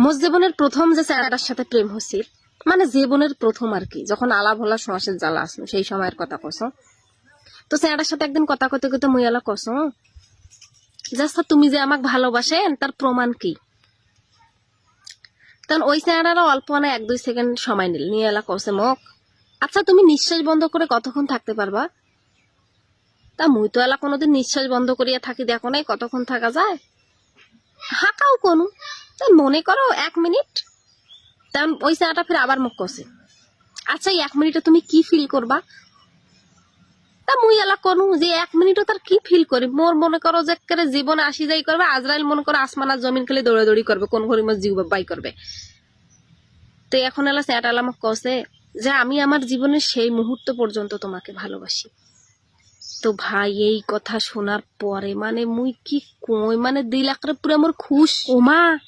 মোর জীবনের প্রথম যে ছেলেটার সাথে প্রেম হচ্ছিল, মানে জীবনের প্রথম আর কি, যখন আলাপ হলা শ্বাসের জ্বালা আসলো সেই সময়ের কথা কসো। তো ছেলেটার সাথে একদিন কথা কতে কতে মুই এলা কসো যে তুমি যে আমাকে ভালোবাসেন তার প্রমাণ কি। তখন ওই ছেলেটারা অল্প না 1-2 সেকেন্ড সময় নিয়ে এলা কসে মোক, আচ্ছা তুমি নিঃশ্বাস বন্ধ করে কতক্ষণ থাকতে পারবা। তা মুই তো এলা কোনোদিন নিঃশ্বাস বন্ধ করিয়া থাকি দেখো নাই কতক্ষণ থাকা যায়। হাঁকাও কোনো, মনে করো 1 মিনিট। তখন ওই ছেলেটা ফির আবার মুখ কষে, আচ্ছা 1 মিনিটে তুমি কি ফিল করবা। তা মুই এলা করু যে 1 মিনিটও তার কি ফিল করি। মোর মনে করো যে জীবনে আসি যাই করবে, আজরাইল মনে করো আসমান আর জমিন খেলে দৌড়াদৌড়ি করবে, কোন ঘরে মোর জীব বাই করবে। তো এখন এলা ছেলেটা আমাকে কষে যে আমি আমার জীবনের সেই মুহূর্ত পর্যন্ত তোমাকে ভালোবাসি। তো ভাই এই কথা শোনার পরে মানে মুই কি কই, মানে দিল আকারে পুরো মোর খুশ। ওমা